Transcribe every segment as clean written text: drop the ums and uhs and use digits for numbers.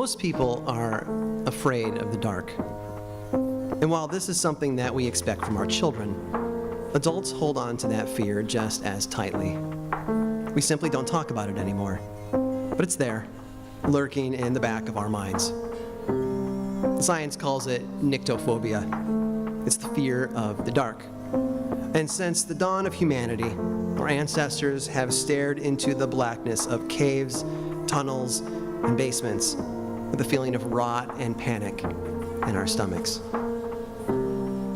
Most people are afraid of the dark. And while this is something that we expect from our children, adults hold on to that fear just as tightly. We simply don't talk about it anymore. But it's there, lurking in the back of our minds. Science calls it nyctophobia. It's the fear of the dark. And since the dawn of humanity, our ancestors have stared into the blackness of caves, tunnels, and basements with a feeling of rot and panic in our stomachs.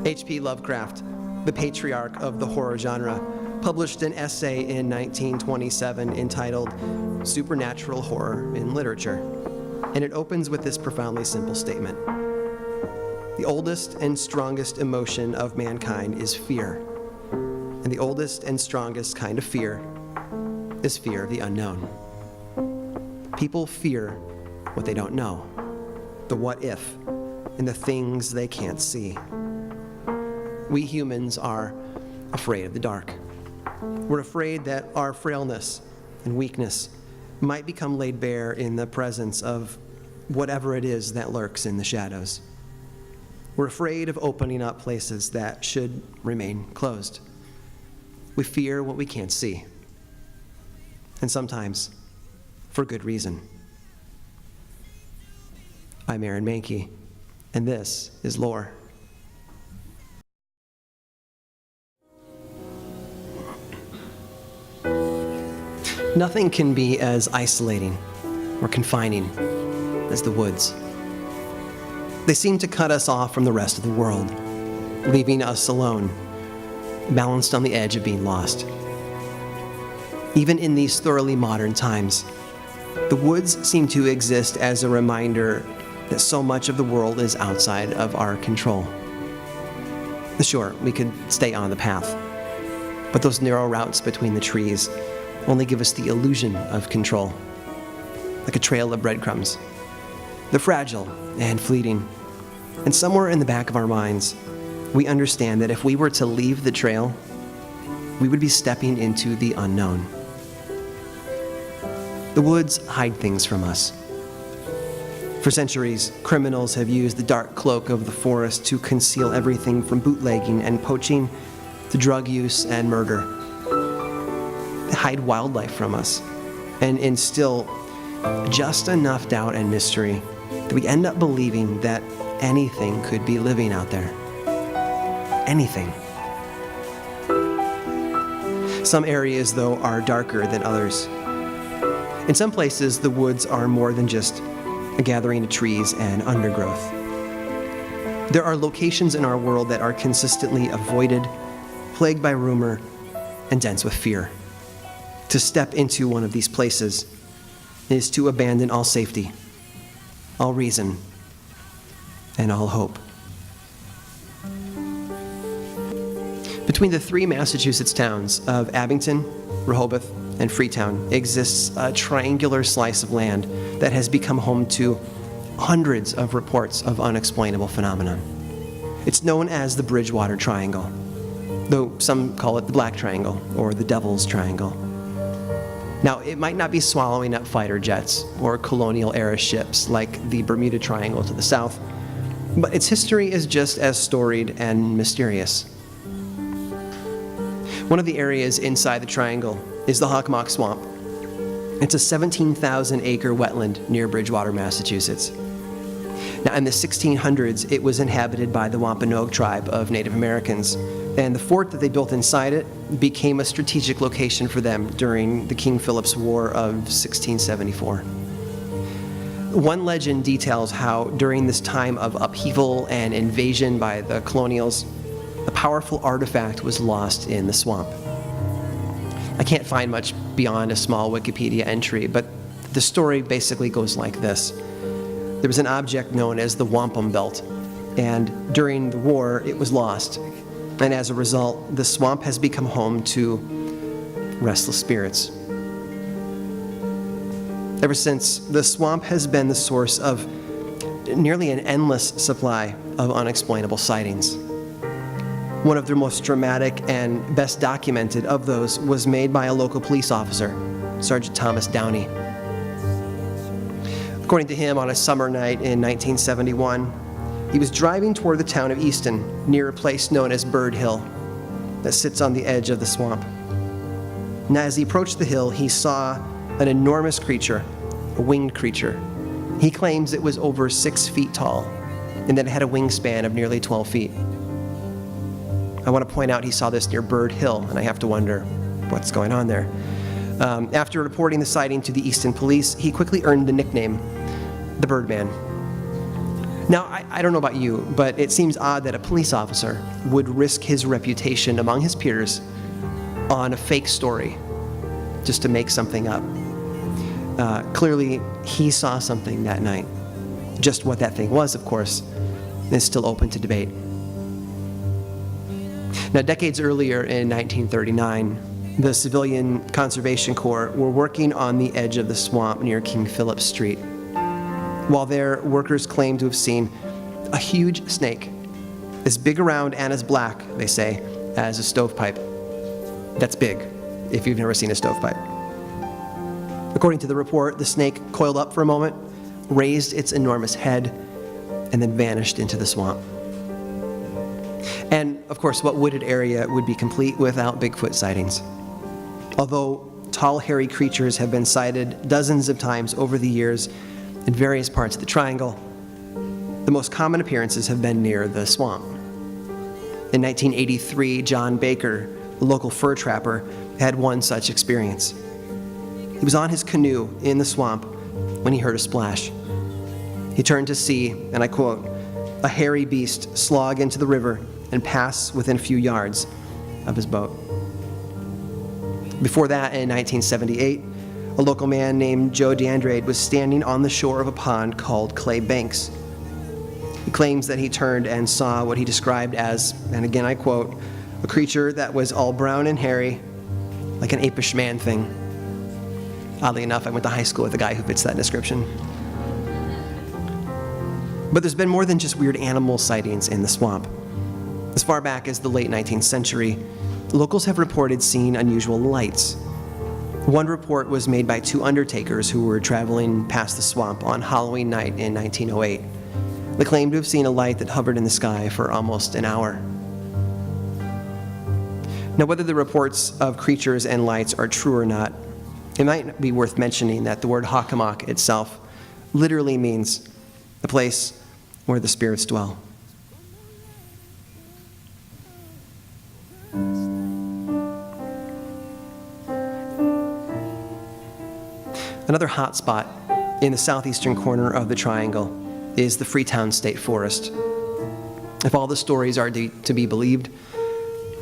H.P. Lovecraft, the patriarch of the horror genre, published an essay in 1927 entitled Supernatural Horror in Literature, and it opens with this profoundly simple statement. The oldest and strongest emotion of mankind is fear, and the oldest and strongest kind of fear is fear of the unknown. People fear what they don't know, the what if, and the things they can't see. We humans are afraid of the dark. We're afraid that our frailness and weakness might become laid bare in the presence of whatever it is that lurks in the shadows. We're afraid of opening up places that should remain closed. We fear what we can't see, and sometimes for good reason. I'm Aaron Mahnke, and this is Lore. Nothing can be as isolating or confining as the woods. They seem to cut us off from the rest of the world, leaving us alone, balanced on the edge of being lost. Even in these thoroughly modern times, the woods seem to exist as a reminder that so much of the world is outside of our control. Sure, we could stay on the path, but those narrow routes between the trees only give us the illusion of control, like a trail of breadcrumbs. They're fragile and fleeting, and somewhere in the back of our minds, we understand that if we were to leave the trail, we would be stepping into the unknown. The woods hide things from us. For centuries, criminals have used the dark cloak of the forest to conceal everything from bootlegging and poaching to drug use and murder. They hide wildlife from us and instill just enough doubt and mystery that we end up believing that anything could be living out there. Anything. Some areas, though, are darker than others. In some places, the woods are more than just a gathering of trees and undergrowth. There are locations in our world that are consistently avoided, plagued by rumor, and dense with fear. To step into one of these places is to abandon all safety, all reason, and all hope. Between the three Massachusetts towns of Abington, Rehoboth, and Freetown exists a triangular slice of land that has become home to hundreds of reports of unexplainable phenomenon. It's known as the Bridgewater Triangle, though some call it the Black Triangle or the Devil's Triangle. Now, it might not be swallowing up fighter jets or colonial-era ships like the Bermuda Triangle to the south, but its history is just as storied and mysterious. One of the areas inside the triangle is the Hockomock Swamp. It's a 17,000-acre wetland near Bridgewater, Massachusetts. Now, in the 1600s, it was inhabited by the Wampanoag tribe of Native Americans, and the fort that they built inside it became a strategic location for them during the King Philip's War of 1674. One legend details how, during this time of upheaval and invasion by the colonials, a powerful artifact was lost in the swamp. I can't find much beyond a small Wikipedia entry, but the story basically goes like this. There was an object known as the wampum belt, and during the war, it was lost. And as a result, the swamp has become home to restless spirits. Ever since, the swamp has been the source of nearly an endless supply of unexplainable sightings. One of the most dramatic and best documented of those was made by a local police officer, Sergeant Thomas Downey. According to him, on a summer night in 1971, he was driving toward the town of Easton, near a place known as Bird Hill, that sits on the edge of the swamp. Now, as he approached the hill, he saw an enormous creature, a winged creature. He claims it was over 6 feet tall, and that it had a wingspan of nearly 12 feet. I want to point out he saw this near Bird Hill, and I have to wonder what's going on there. After reporting the sighting to the Easton police, he quickly earned the nickname, the Birdman. Now, I don't know about you, but it seems odd that a police officer would risk his reputation among his peers on a fake story just to make something up. Clearly, he saw something that night. Just what that thing was, of course, is still open to debate. Now, decades earlier in 1939, the Civilian Conservation Corps were working on the edge of the swamp near King Philip Street. While there, workers claimed to have seen a huge snake, as big around and as black, they say, as a stovepipe. That's big, if you've never seen a stovepipe. According to the report, the snake coiled up for a moment, raised its enormous head, and then vanished into the swamp. And, of course, what wooded area would be complete without Bigfoot sightings? Although tall, hairy creatures have been sighted dozens of times over the years in various parts of the triangle, the most common appearances have been near the swamp. In 1983, John Baker, a local fur trapper, had one such experience. He was on his canoe in the swamp when he heard a splash. He turned to see, and I quote, "a hairy beast slog into the river and pass within a few yards of his boat." Before that, in 1978, a local man named Joe DeAndrade was standing on the shore of a pond called Clay Banks. He claims that he turned and saw what he described as, and again I quote, "a creature that was all brown and hairy, like an apish man thing." Oddly enough, I went to high school with a guy who fits that description. But there's been more than just weird animal sightings in the swamp. As far back as the late 19th century, locals have reported seeing unusual lights. One report was made by 2 undertakers who were traveling past the swamp on Halloween night in 1908. They claimed to have seen a light that hovered in the sky for almost an hour. Now, whether the reports of creatures and lights are true or not, it might be worth mentioning that the word Hockomock itself literally means the place where the spirits dwell. Another hot spot in the southeastern corner of the triangle is the Freetown State Forest. If all the stories are to be believed,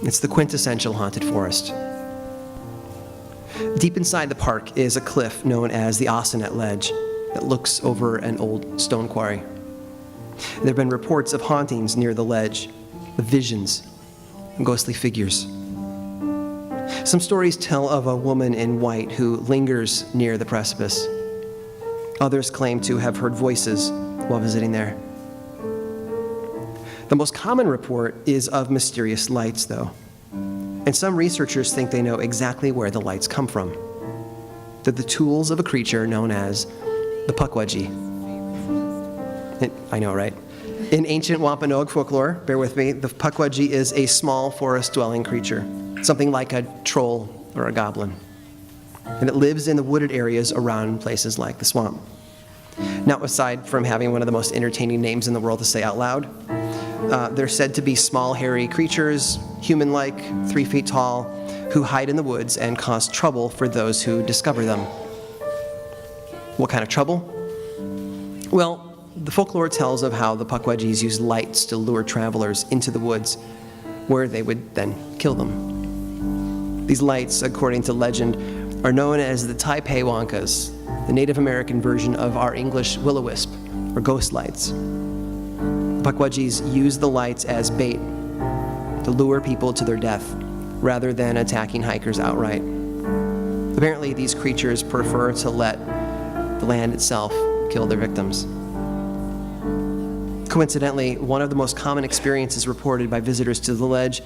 it's the quintessential haunted forest. Deep inside the park is a cliff known as the Ossinet Ledge that looks over an old stone quarry. There have been reports of hauntings near the ledge, of visions, and ghostly figures. Some stories tell of a woman in white who lingers near the precipice. Others claim to have heard voices while visiting there. The most common report is of mysterious lights, though, and some researchers think they know exactly where the lights come from. They're the tools of a creature known as the Pukwudgie. I know, right? In ancient Wampanoag folklore, bear with me, the Pukwudgie is a small forest-dwelling creature, something like a troll or a goblin. And it lives in the wooded areas around places like the swamp. Now, aside from having one of the most entertaining names in the world to say out loud, they're said to be small, hairy creatures, human-like, 3 feet tall, who hide in the woods and cause trouble for those who discover them. What kind of trouble? Well, the folklore tells of how the Pukwudgies used lights to lure travelers into the woods, where they would then kill them. These lights, according to legend, are known as the Taipei-Wankas, the Native American version of our English will-o-wisp, or ghost lights. The Pukwudgies used the lights as bait to lure people to their death, rather than attacking hikers outright. Apparently, these creatures prefer to let the land itself kill their victims. Coincidentally, one of the most common experiences reported by visitors to the ledge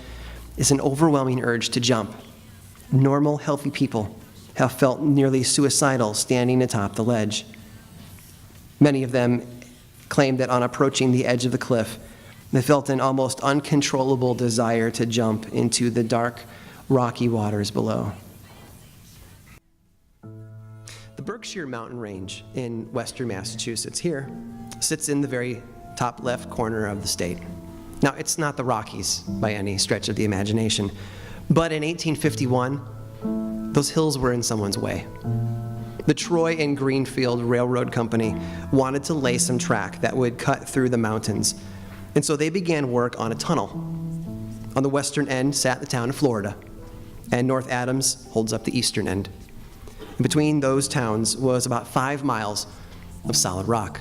is an overwhelming urge to jump. Normal, healthy people have felt nearly suicidal standing atop the ledge. Many of them claimed that on approaching the edge of the cliff, they felt an almost uncontrollable desire to jump into the dark, rocky waters below. The Berkshire Mountain Range in western Massachusetts here sits in the very top left corner of the state. Now, it's not the Rockies by any stretch of the imagination, but in 1851, those hills were in someone's way. The Troy and Greenfield Railroad Company wanted to lay some track that would cut through the mountains, and so they began work on a tunnel. On the western end sat the town of Florida, and North Adams holds up the eastern end. And between those towns was about 5 miles of solid rock.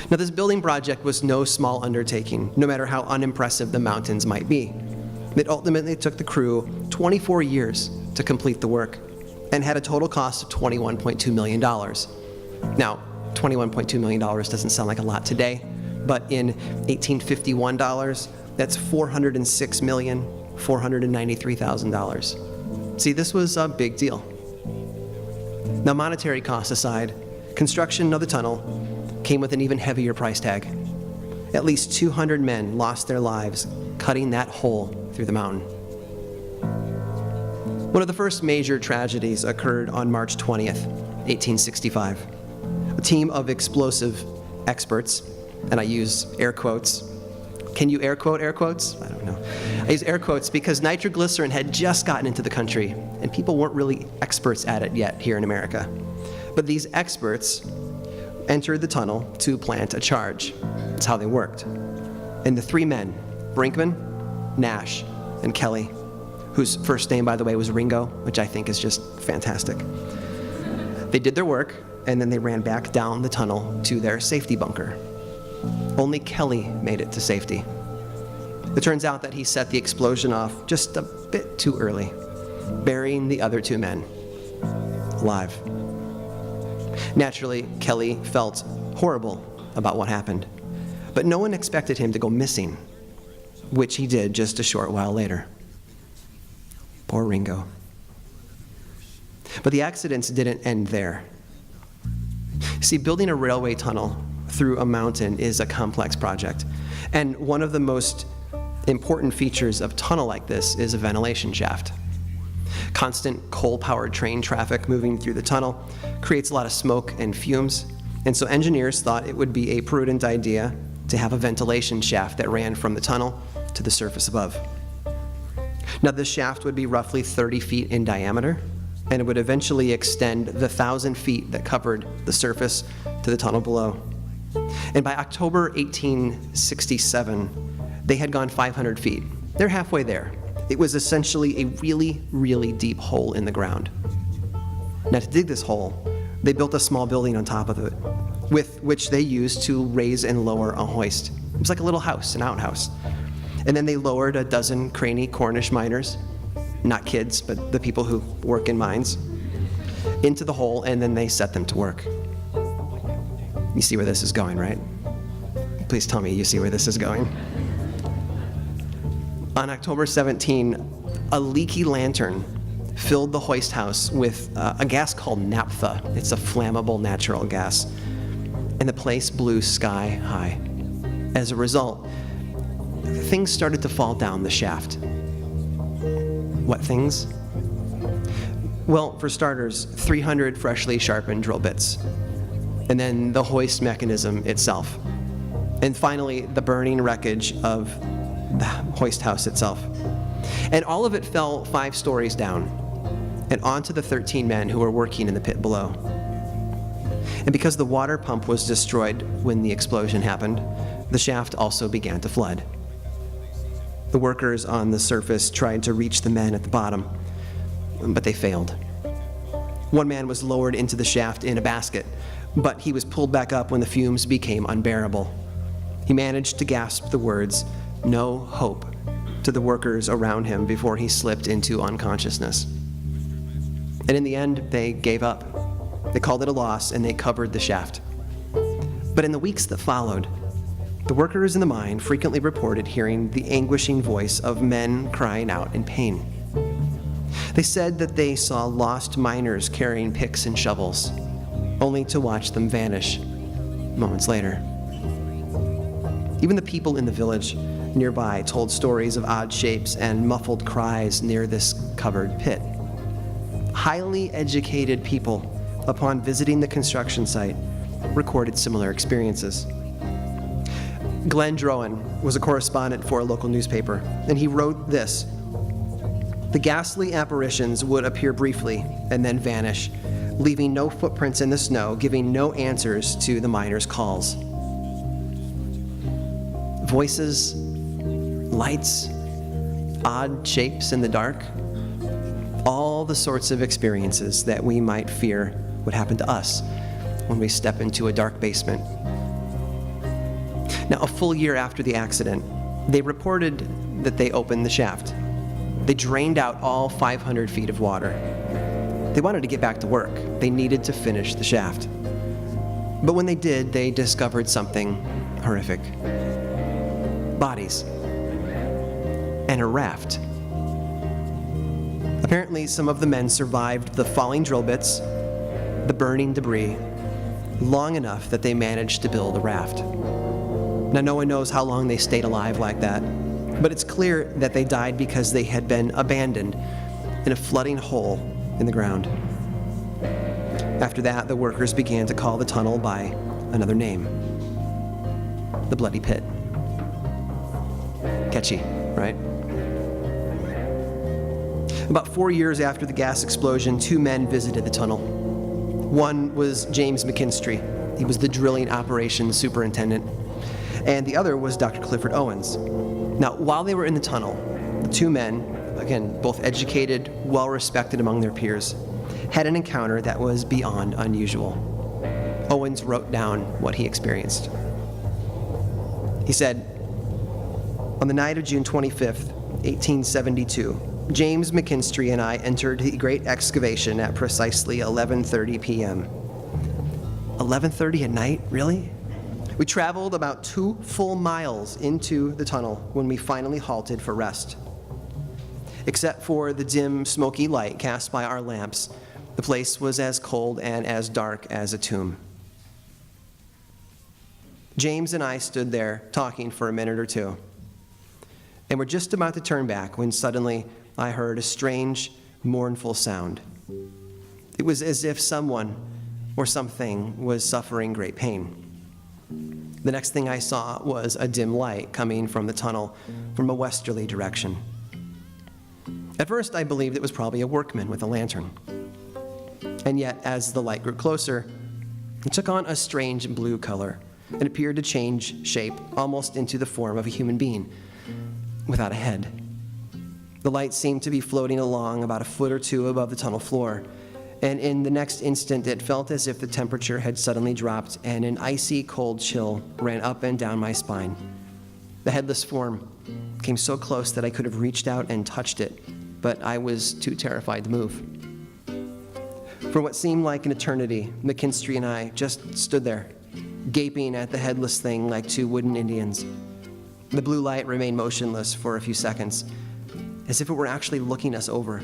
Now, this building project was no small undertaking, no matter how unimpressive the mountains might be. It ultimately took the crew 24 years to complete the work and had a total cost of $21.2 million. Now, $21.2 million doesn't sound like a lot today, but in 1851 dollars, that's $406,493,000. See, this was a big deal. Now, monetary costs aside, construction of the tunnel came with an even heavier price tag. At least 200 men lost their lives cutting that hole through the mountain. One of the first major tragedies occurred on March 20th, 1865. A team of explosive experts, and I use air quotes. Can you air quotes? I don't know. I use air quotes because nitroglycerin had just gotten into the country, and people weren't really experts at it yet here in America. But these experts entered the tunnel to plant a charge. That's how they worked. And the 3 men, Brinkman, Nash, and Kelly, whose first name, by the way, was Ringo, which I think is just fantastic. They did their work, and then they ran back down the tunnel to their safety bunker. Only Kelly made it to safety. It turns out that he set the explosion off just a bit too early, burying the other 2 men alive. Naturally, Kelly felt horrible about what happened, but no one expected him to go missing, which he did just a short while later. Poor Ringo. But the accidents didn't end there. See, building a railway tunnel through a mountain is a complex project, and one of the most important features of a tunnel like this is a ventilation shaft. Constant coal-powered train traffic moving through the tunnel creates a lot of smoke and fumes, and so engineers thought it would be a prudent idea to have a ventilation shaft that ran from the tunnel to the surface above. Now, this shaft would be roughly 30 feet in diameter, and it would eventually extend the 1,000 feet that covered the surface to the tunnel below. And by October 1867, they had gone 500 feet. They're halfway there. It was essentially a really, really deep hole in the ground. Now, to dig this hole, they built a small building on top of it, with which they used to raise and lower a hoist. It was like a little house, an outhouse. And then they lowered a dozen cranny Cornish miners, not kids, but the people who work in mines, into the hole, and then they set them to work. You see where this is going, right? Please tell me you see where this is going. On October 17, a leaky lantern filled the hoist house with a gas called naphtha. It's a flammable natural gas. And the place blew sky high. As a result, things started to fall down the shaft. What things? Well, for starters, 300 freshly sharpened drill bits. And then the hoist mechanism itself. And finally, the burning wreckage of the hoist house itself. And all of it fell 5 stories down and onto the 13 men who were working in the pit below. And because the water pump was destroyed when the explosion happened, the shaft also began to flood. The workers on the surface tried to reach the men at the bottom, but they failed. One man was lowered into the shaft in a basket, but he was pulled back up when the fumes became unbearable. He managed to gasp the words, "No hope," to the workers around him before he slipped into unconsciousness. And in the end, they gave up. They called it a loss, and they covered the shaft. But in the weeks that followed, the workers in the mine frequently reported hearing the anguishing voice of men crying out in pain. They said that they saw lost miners carrying picks and shovels. only to watch them vanish moments later. Even the people in the village nearby told stories of odd shapes and muffled cries near this covered pit. Highly educated people, upon visiting the construction site, recorded similar experiences. Glenn Drowan was a correspondent for a local newspaper, and he wrote this: "The ghastly apparitions would appear briefly and then vanish, leaving no footprints in the snow, giving no answers to the miners' calls. Voices, lights, odd shapes in the dark, all the sorts of experiences that we might fear would happen to us when we step into a dark basement." Now, a full year after the accident, they reported that they opened the shaft. They drained out all 500 feet of water. They wanted to get back to work. They needed to finish the shaft. But when they did, they discovered something horrific. Bodies. And a raft. Apparently, some of the men survived the falling drill bits, the burning debris, long enough that they managed to build a raft. Now, no one knows how long they stayed alive like that, but it's clear that they died because they had been abandoned in a flooding hole in the ground. After that, the workers began to call the tunnel by another name: the Bloody Pit. Catchy, right? About 4 years after the gas explosion, 2 men visited the tunnel. One was James McKinstry. He was the drilling operations superintendent. And the other was Dr. Clifford Owens. Now, while they were in the tunnel, the 2 men, again, both educated, well-respected among their peers, had an encounter that was beyond unusual. Owens wrote down what he experienced. He said, "On the night of June 25th, 1872, James McKinstry and I entered the great excavation at precisely 11:30 p.m. 11:30 at night? Really? We traveled about 2 full miles into the tunnel when we finally halted for rest. Except for the dim, smoky light cast by our lamps, the place was as cold and as dark as a tomb. James and I stood there talking for a minute or two, and were just about to turn back when suddenly I heard a strange, mournful sound. It was as if someone or something was suffering great pain. The next thing I saw was a dim light coming from the tunnel from a westerly direction. At first, I believed it was probably a workman with a lantern. And yet, as the light grew closer, it took on a strange blue color and appeared to change shape almost into the form of a human being without a head. The light seemed to be floating along about a foot or 2 above the tunnel floor, and in the next instant it felt as if the temperature had suddenly dropped and an icy cold chill ran up and down my spine. The headless form came so close that I could have reached out and touched it, but I was too terrified to move. For what seemed like an eternity, McKinstry and I just stood there, gaping at the headless thing like 2 wooden Indians. The blue light remained motionless for a few seconds, as if it were actually looking us over,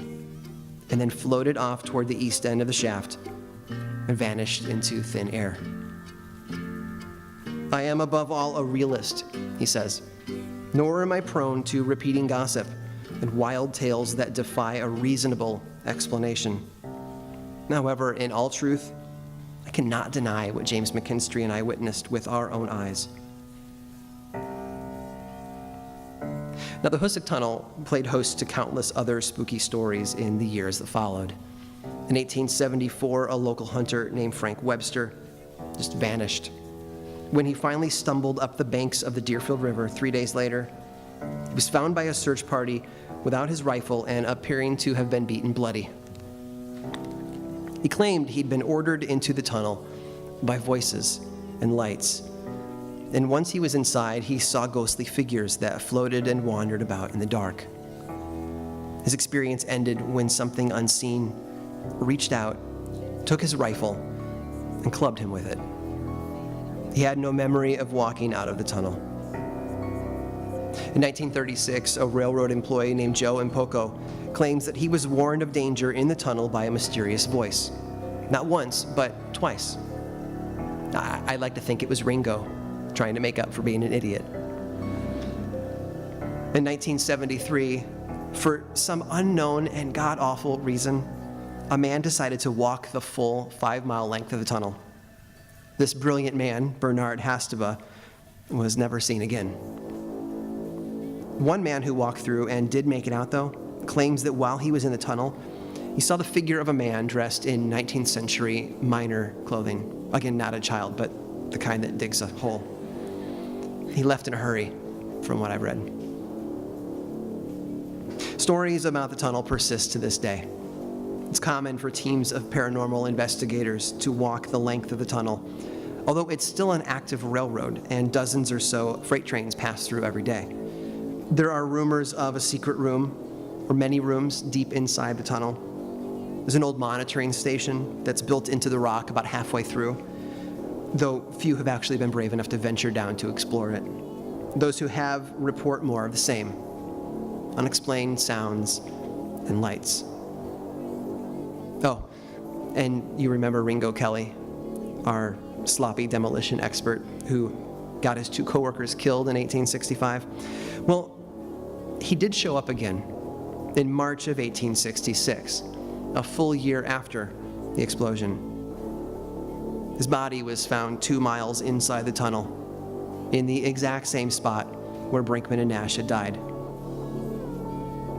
and then floated off toward the east end of the shaft and vanished into thin air. I am above all a realist, he says, nor am I prone to repeating gossip and wild tales that defy a reasonable explanation. However, in all truth, I cannot deny what James McKinstry and I witnessed with our own eyes. Now, the Hoosick Tunnel played host to countless other spooky stories in the years that followed. In 1874, a local hunter named Frank Webster just vanished. When he finally stumbled up the banks of the Deerfield River 3 days later, he was found by a search party without his rifle and appearing to have been beaten bloody. He claimed he'd been ordered into the tunnel by voices and lights. And once he was inside, he saw ghostly figures that floated and wandered about in the dark. His experience ended when something unseen reached out, took his rifle, and clubbed him with it. He had no memory of walking out of the tunnel. In 1936, a railroad employee named Joe Impoko claims that he was warned of danger in the tunnel by a mysterious voice. Not once, but twice. I like to think it was Ringo trying to make up for being an idiot. In 1973, for some unknown and god-awful reason, a man decided to walk the full 5-mile length of the tunnel. This brilliant man, Bernard Hastaba, was never seen again. One man who walked through and did make it out, though, claims that while he was in the tunnel, he saw the figure of a man dressed in 19th century miner clothing. Again, not a child, but the kind that digs a hole. He left in a hurry, from what I've read. Stories about the tunnel persist to this day. It's common for teams of paranormal investigators to walk the length of the tunnel, although it's still an active railroad and dozens or so freight trains pass through every day. There are rumors of a secret room, or many rooms deep inside the tunnel. There's an old monitoring station that's built into the rock about halfway through, though few have actually been brave enough to venture down to explore it. Those who have report more of the same: unexplained sounds and lights. Oh, and you remember Ringo Kelly, our sloppy demolition expert who got his 2 coworkers killed in 1865? Well, he did show up again in March of 1866, a full year after the explosion. His body was found 2 miles inside the tunnel, in the exact same spot where Brinkman and Nash had died.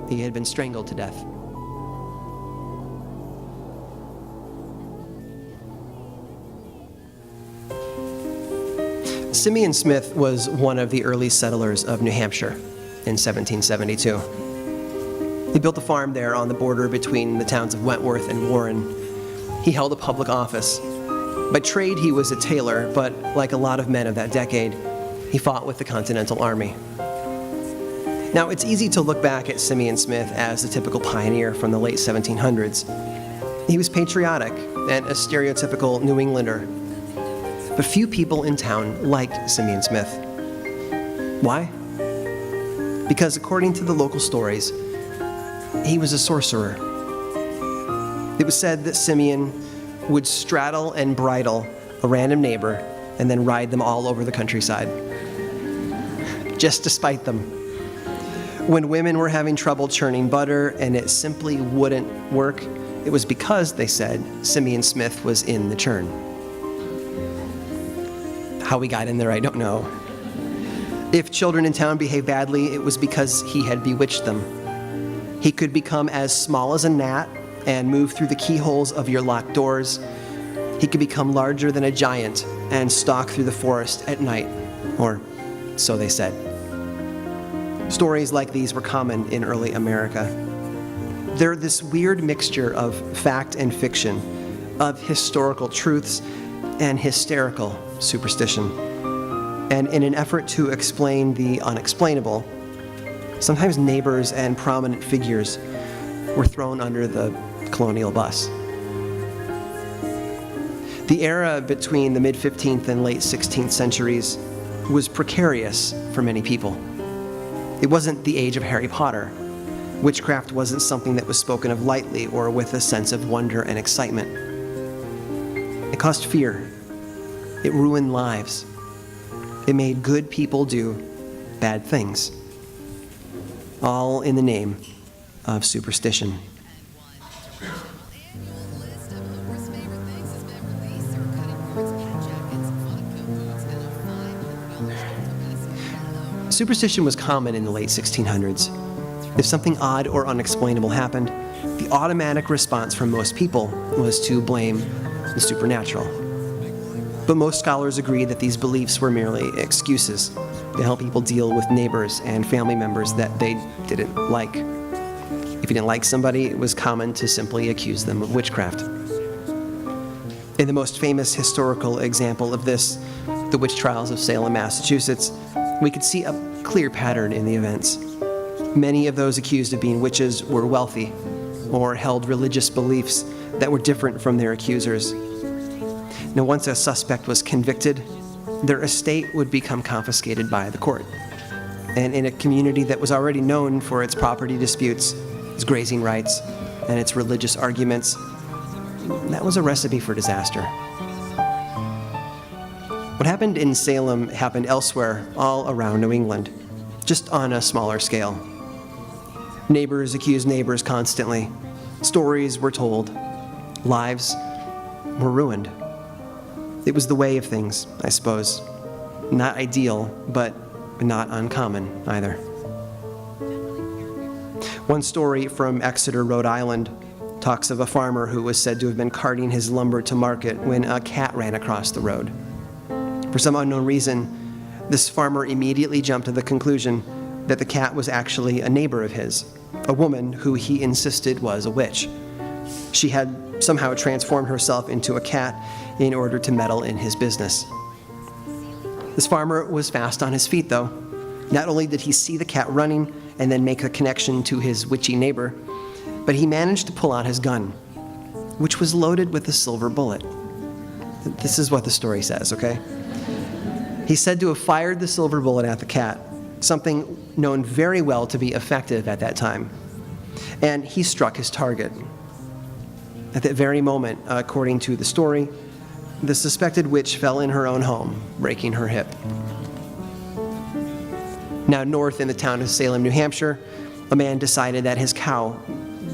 He had been strangled to death. Simeon Smith was one of the early settlers of New Hampshire in 1772. He built a farm there on the border between the towns of Wentworth and Warren. He held a public office. By trade, he was a tailor, but like a lot of men of that decade, he fought with the Continental Army. Now, it's easy to look back at Simeon Smith as the typical pioneer from the late 1700s. He was patriotic and a stereotypical New Englander. But few people in town liked Simeon Smith. Why? Because according to the local stories, he was a sorcerer. It was said that Simeon would straddle and bridle a random neighbor and then ride them all over the countryside, just to spite them. When women were having trouble churning butter and it simply wouldn't work, it was because, they said, Simeon Smith was in the churn. How we got in there, I don't know. If children in town behaved badly, it was because he had bewitched them. He could become as small as a gnat and move through the keyholes of your locked doors. He could become larger than a giant and stalk through the forest at night, or so they said. Stories like these were common in early America. They're this weird mixture of fact and fiction, of historical truths and hysterical superstition. And in an effort to explain the unexplainable, sometimes neighbors and prominent figures were thrown under the colonial bus. The era between the mid-15th and late 16th centuries was precarious for many people. It wasn't the age of Harry Potter. Witchcraft wasn't something that was spoken of lightly or with a sense of wonder and excitement. It caused fear. It ruined lives. It made good people do bad things, all in the name of superstition. Superstition was common in the late 1600s. If something odd or unexplainable happened, the automatic response from most people was to blame the supernatural. But most scholars agree that these beliefs were merely excuses to help people deal with neighbors and family members that they didn't like. If you didn't like somebody, it was common to simply accuse them of witchcraft. In the most famous historical example of this, the witch trials of Salem, Massachusetts, we could see a clear pattern in the events. Many of those accused of being witches were wealthy or held religious beliefs that were different from their accusers. Now, once a suspect was convicted, their estate would become confiscated by the court. And in a community that was already known for its property disputes, its grazing rights, and its religious arguments, that was a recipe for disaster. What happened in Salem happened elsewhere all around New England, just on a smaller scale. Neighbors accused neighbors constantly. Stories were told. Lives were ruined. It was the way of things, I suppose. Not ideal, but not uncommon either. One story from Exeter, Rhode Island, talks of a farmer who was said to have been carting his lumber to market when a cat ran across the road. For some unknown reason, this farmer immediately jumped to the conclusion that the cat was actually a neighbor of his, a woman who he insisted was a witch. She had somehow transformed herself into a cat in order to meddle in his business. This farmer was fast on his feet, though. Not only did he see the cat running and then make a connection to his witchy neighbor, but he managed to pull out his gun, which was loaded with a silver bullet. This is what the story says, okay? He's said to have fired the silver bullet at the cat, something known very well to be effective at that time. And he struck his target. At that very moment, according to the story, the suspected witch fell in her own home, breaking her hip. Now, north in the town of Salem, New Hampshire, a man decided that his cow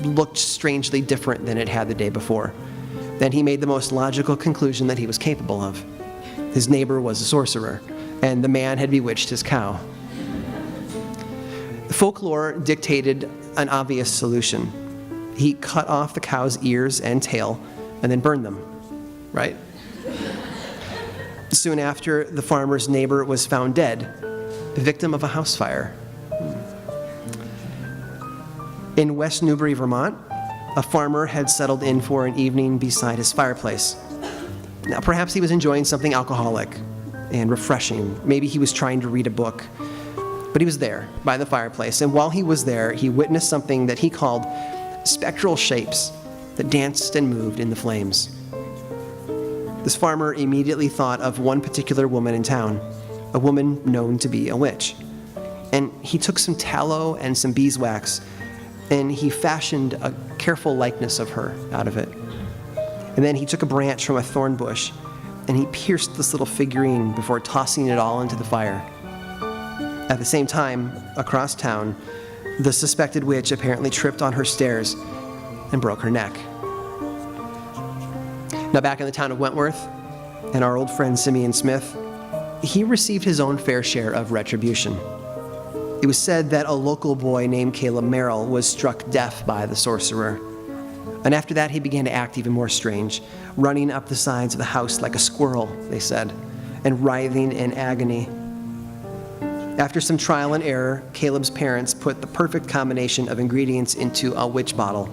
looked strangely different than it had the day before. Then he made the most logical conclusion that he was capable of. His neighbor was a sorcerer, and the man had bewitched his cow. Folklore dictated an obvious solution. He cut off the cow's ears and tail and then burned them, right? Soon after, the farmer's neighbor was found dead, the victim of a house fire. In West Newbury, Vermont, a farmer had settled in for an evening beside his fireplace. Now, perhaps he was enjoying something alcoholic and refreshing. Maybe he was trying to read a book. But he was there by the fireplace, and while he was there, he witnessed something that he called spectral shapes that danced and moved in the flames. This farmer immediately thought of one particular woman in town, a woman known to be a witch. And he took some tallow and some beeswax, and he fashioned a careful likeness of her out of it. And then he took a branch from a thorn bush, and he pierced this little figurine before tossing it all into the fire. At the same time, across town, the suspected witch apparently tripped on her stairs and broke her neck. Now, back in the town of Wentworth, and our old friend Simeon Smith, he received his own fair share of retribution. It was said that a local boy named Caleb Merrill was struck deaf by the sorcerer. And after that, he began to act even more strange, running up the sides of the house like a squirrel, they said, and writhing in agony. After some trial and error, Caleb's parents put the perfect combination of ingredients into a witch bottle,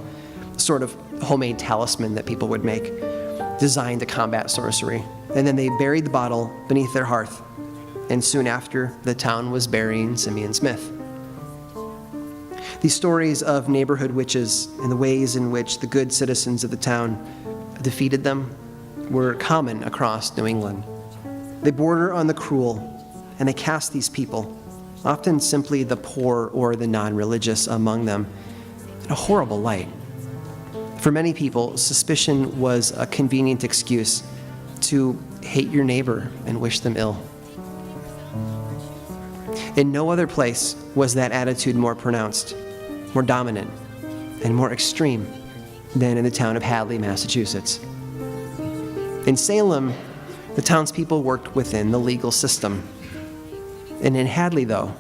a sort of homemade talisman that people would make, designed to combat sorcery. And then they buried the bottle beneath their hearth. And soon after, the town was burying Simeon Smith. These stories of neighborhood witches and the ways in which the good citizens of the town defeated them were common across New England. They border on the cruel, and they cast these people, often simply the poor or the non-religious among them, in a horrible light. For many people, suspicion was a convenient excuse to hate your neighbor and wish them ill. In no other place was that attitude more pronounced, more dominant, and more extreme than in the town of Hadley, Massachusetts. In Salem, the townspeople worked within the legal system. And in Hadley, though,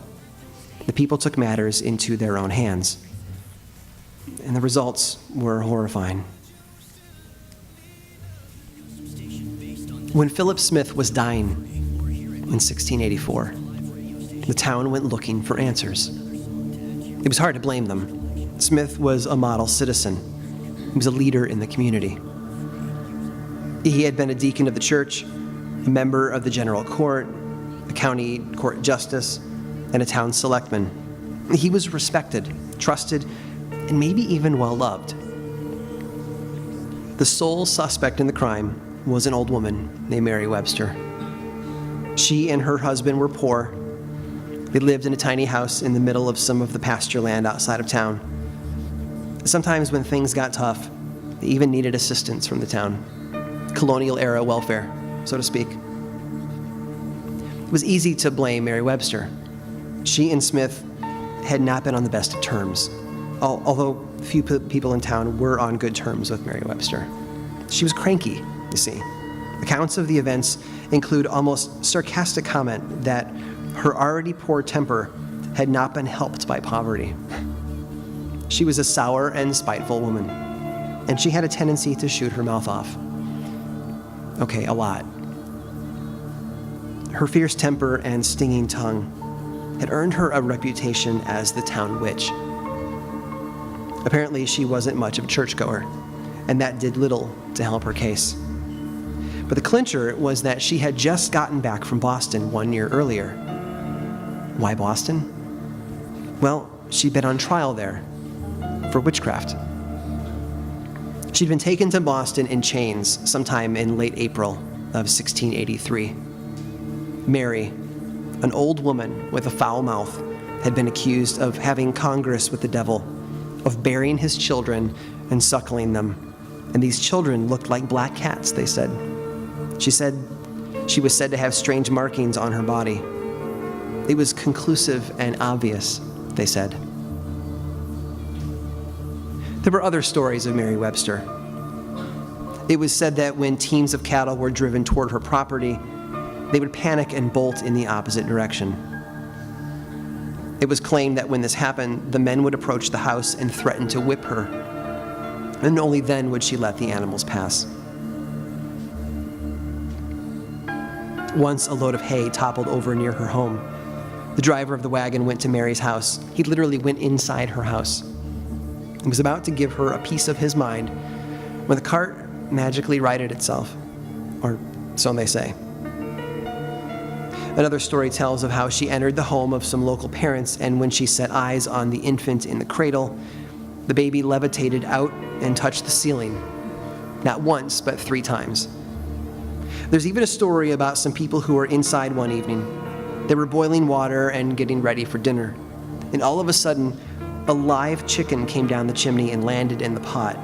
the people took matters into their own hands. And the results were horrifying. When Philip Smith was dying in 1684, the town went looking for answers. It was hard to blame them. Smith was a model citizen. He was a leader in the community. He had been a deacon of the church, a member of the general court, a county court justice, and a town selectman. He was respected, trusted, and maybe even well-loved. The sole suspect in the crime was an old woman named Mary Webster. She and her husband were poor. They lived in a tiny house in the middle of some of the pasture land outside of town. Sometimes when things got tough, They even needed assistance from the town. Colonial-era welfare, so to speak. It was easy to blame Mary Webster. She and Smith had not been on the best of terms, although few people in town were on good terms with Mary Webster. She was cranky, you see. Accounts of the events include almost sarcastic comment that her already poor temper had not been helped by poverty. She was a sour and spiteful woman, and she had a tendency to shoot her mouth off. Okay, a lot. Her fierce temper and stinging tongue had earned her a reputation as the town witch. Apparently, she wasn't much of a churchgoer, and that did little to help her case. But the clincher was that she had just gotten back from Boston 1 year earlier. Why Boston? Well, she'd been on trial there for witchcraft. She'd been taken to Boston in chains sometime in late April of 1683. Mary, an old woman with a foul mouth, had been accused of having congress with the devil, of burying his children and suckling them. And these children looked like black cats, they said. She was said to have strange markings on her body. It was conclusive and obvious, they said. There were other stories of Mary Webster. It was said that when teams of cattle were driven toward her property, they would panic and bolt in the opposite direction. It was claimed that when this happened, the men would approach the house and threaten to whip her, and only then would she let the animals pass. Once a load of hay toppled over near her home. The driver of the wagon went to Mary's house. He literally went inside her house. He was about to give her a piece of his mind when the cart magically righted itself, or so they say. Another story tells of how she entered the home of some local parents, and when she set eyes on the infant in the cradle, the baby levitated out and touched the ceiling, not once, but 3 times. There's even a story about some people who were inside one evening. They were boiling water and getting ready for dinner, and all of a sudden, a live chicken came down the chimney and landed in the pot,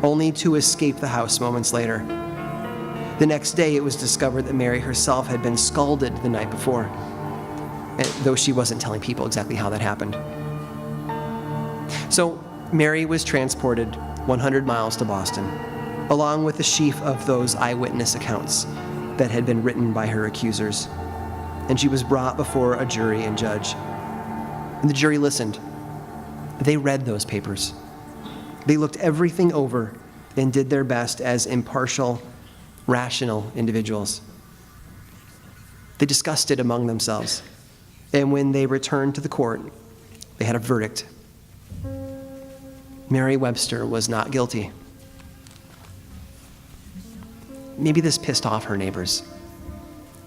only to escape the house moments later. The next day, it was discovered that Mary herself had been scalded the night before, though she wasn't telling people exactly how that happened. So Mary was transported 100 miles to Boston, along with the sheaf of those eyewitness accounts that had been written by her accusers, and she was brought before a jury and judge. And the jury listened. They read those papers. They looked everything over and did their best as impartial, rational individuals. They discussed it among themselves, and when they returned to the court, they had a verdict. Mary Webster was not guilty. Maybe this pissed off her neighbors.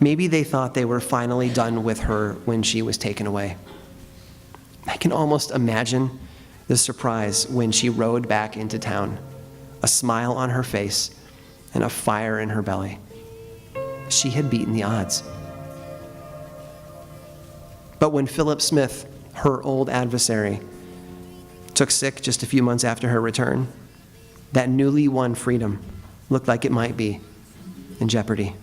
Maybe they thought they were finally done with her when she was taken away. I can almost imagine the surprise when she rode back into town, a smile on her face and a fire in her belly. She had beaten the odds. But when Philip Smith, her old adversary, took sick just a few months after her return, that newly won freedom looked like it might be in jeopardy.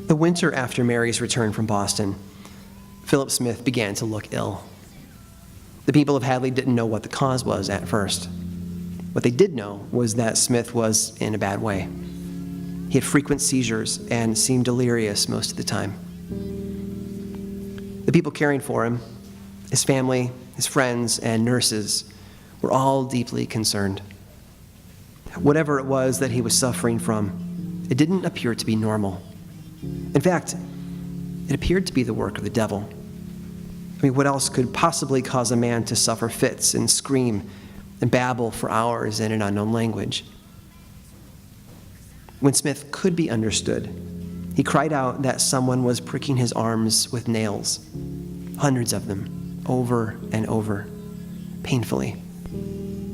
The winter after Mary's return from Boston, Philip Smith began to look ill. The people of Hadley didn't know what the cause was at first. What they did know was that Smith was in a bad way. He had frequent seizures and seemed delirious most of the time. The people caring for him, his family, his friends, and nurses were all deeply concerned. Whatever it was that he was suffering from, it didn't appear to be normal. In fact, it appeared to be the work of the devil. I mean, what else could possibly cause a man to suffer fits and scream and babble for hours in an unknown language? When Smith could be understood, he cried out that someone was pricking his arms with nails, hundreds of them, over and over, painfully.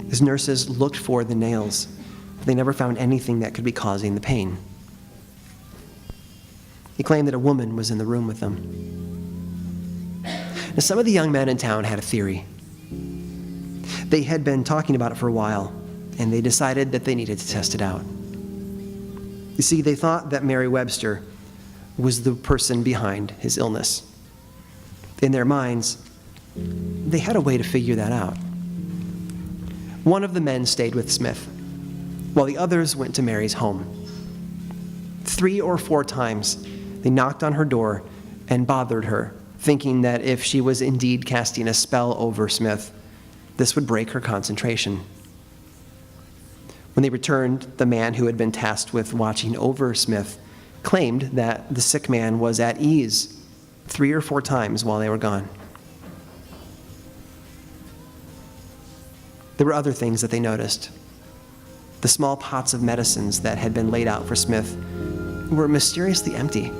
His nurses looked for the nails, but they never found anything that could be causing the pain. He claimed that a woman was in the room with them. Now, some of the young men in town had a theory. They had been talking about it for a while, and they decided that they needed to test it out. You see, they thought that Mary Webster was the person behind his illness. In their minds, they had a way to figure that out. One of the men stayed with Smith, while the others went to Mary's home. 3 or 4 times, they knocked on her door and bothered her, thinking that if she was indeed casting a spell over Smith, this would break her concentration. When they returned, the man who had been tasked with watching over Smith claimed that the sick man was at ease 3 or 4 times while they were gone. There were other things that they noticed. The small pots of medicines that had been laid out for Smith were mysteriously empty,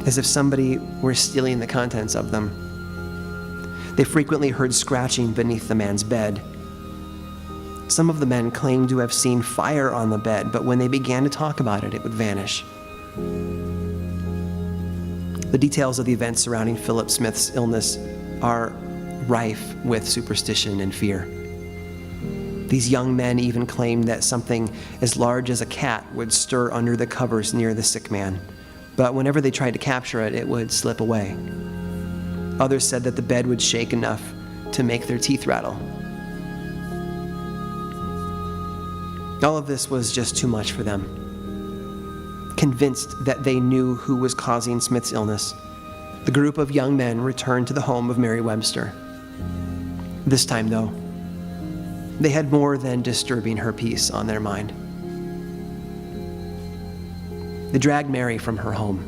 as if somebody were stealing the contents of them. They frequently heard scratching beneath the man's bed. Some of the men claimed to have seen fire on the bed, but when they began to talk about it, it would vanish. The details of the events surrounding Philip Smith's illness are rife with superstition and fear. These young men even claimed that something as large as a cat would stir under the covers near the sick man, but whenever they tried to capture it, it would slip away. Others said that the bed would shake enough to make their teeth rattle. All of this was just too much for them. Convinced that they knew who was causing Smith's illness, the group of young men returned to the home of Mary Webster. This time, though, they had more than disturbing her peace on their mind. They dragged Mary from her home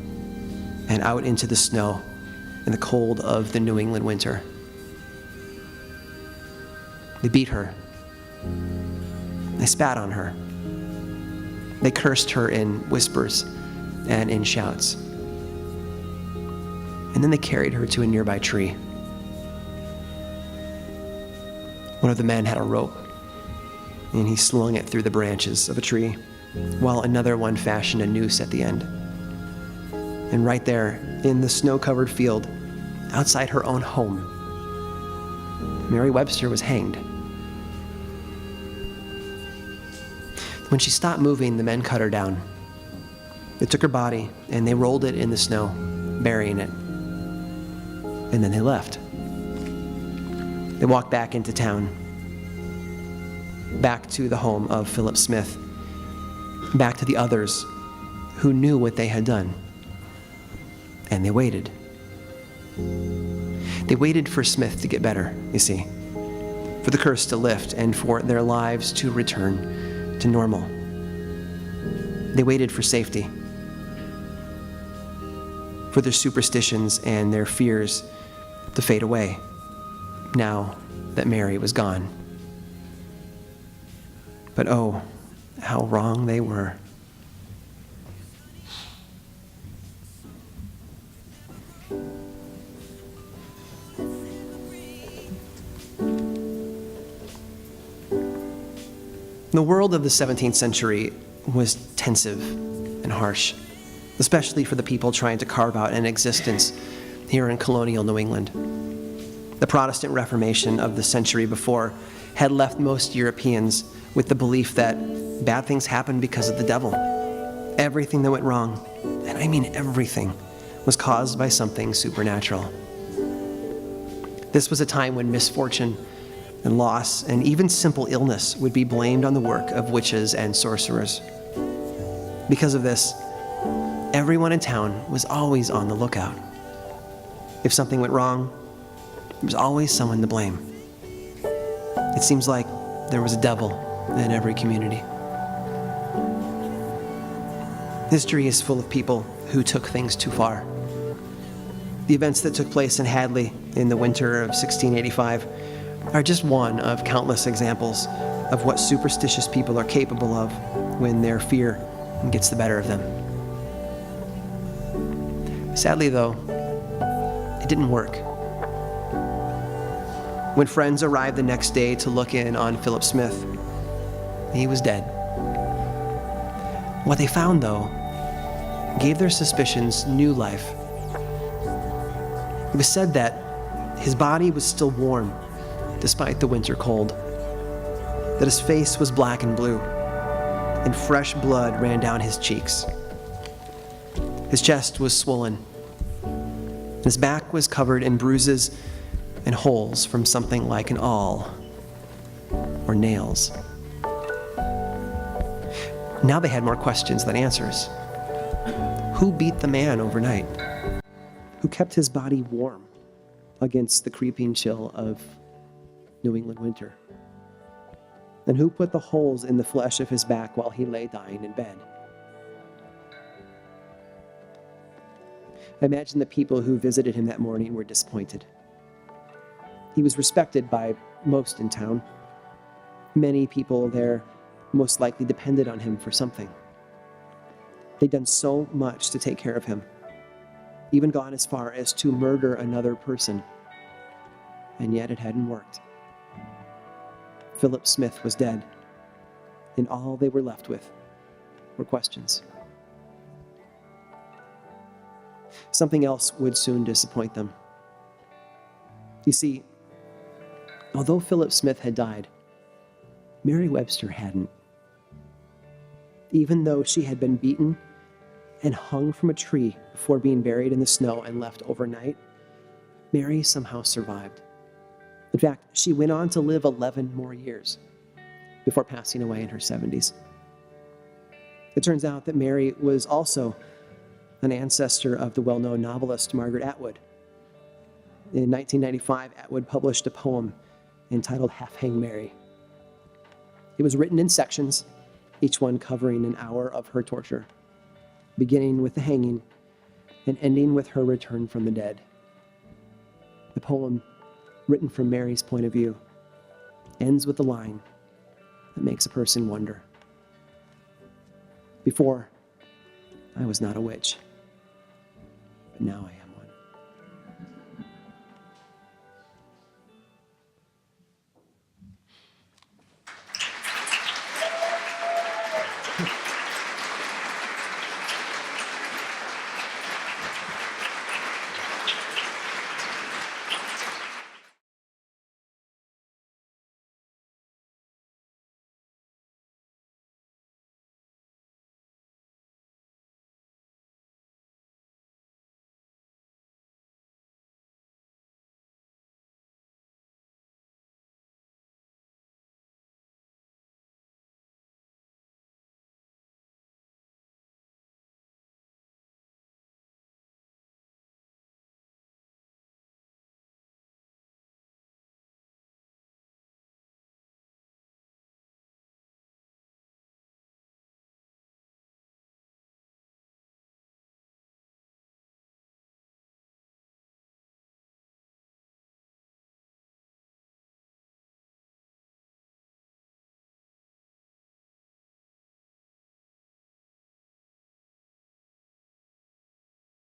and out into the snow and the cold of the New England winter. They beat her. They spat on her. They cursed her in whispers and in shouts. And then they carried her to a nearby tree. One of the men had a rope, and he slung it through the branches of a tree, while another one fashioned a noose at the end. And right there, in the snow-covered field, outside her own home, Mary Webster was hanged. When she stopped moving, the men cut her down. They took her body, and they rolled it in the snow, burying it. And then they left. They walked back into town, back to the home of Philip Smith, back to the others who knew what they had done. And they waited. They waited for Smith to get better, you see, for the curse to lift and for their lives to return to normal. They waited for safety, for their superstitions and their fears to fade away now that Mary was gone. But oh, how wrong they were. The world of the 17th century was tensive and harsh, especially for the people trying to carve out an existence here in colonial New England. The Protestant Reformation of the century before had left most Europeans with the belief that bad things happened because of the devil. Everything that went wrong, and I mean everything, was caused by something supernatural. This was a time when misfortune and loss and even simple illness would be blamed on the work of witches and sorcerers. Because of this, everyone in town was always on the lookout. If something went wrong, there was always someone to blame. It seems like there was a devil in every community. History is full of people who took things too far. The events that took place in Hadley in the winter of 1685 are just one of countless examples of what superstitious people are capable of when their fear gets the better of them. Sadly, though, it didn't work. When friends arrived the next day to look in on Philip Smith, he was dead. What they found, though, gave their suspicions new life. It was said that his body was still warm despite the winter cold, that his face was black and blue, and fresh blood ran down his cheeks. His chest was swollen. His back was covered in bruises and holes from something like an awl or nails. Now they had more questions than answers. Who beat the man overnight? Who kept his body warm against the creeping chill of New England winter? And who put the holes in the flesh of his back while he lay dying in bed? I imagine the people who visited him that morning were disappointed. He was respected by most in town. Many people there most likely depended on him for something. They'd done so much to take care of him, even gone as far as to murder another person, and yet it hadn't worked. Philip Smith was dead, and all they were left with were questions. Something else would soon disappoint them. You see, although Philip Smith had died, Mary Webster hadn't. Even though she had been beaten and hung from a tree before being buried in the snow and left overnight, Mary somehow survived. In fact, she went on to live 11 more years before passing away in her 70s. It turns out that Mary was also an ancestor of the well-known novelist Margaret Atwood. In 1995, Atwood published a poem entitled Half-Hanged Mary. It was written in sections, each one covering an hour of her torture, beginning with the hanging and ending with her return from the dead. The poem, written from Mary's point of view, ends with a line that makes a person wonder. Before, I was not a witch, but now I am one.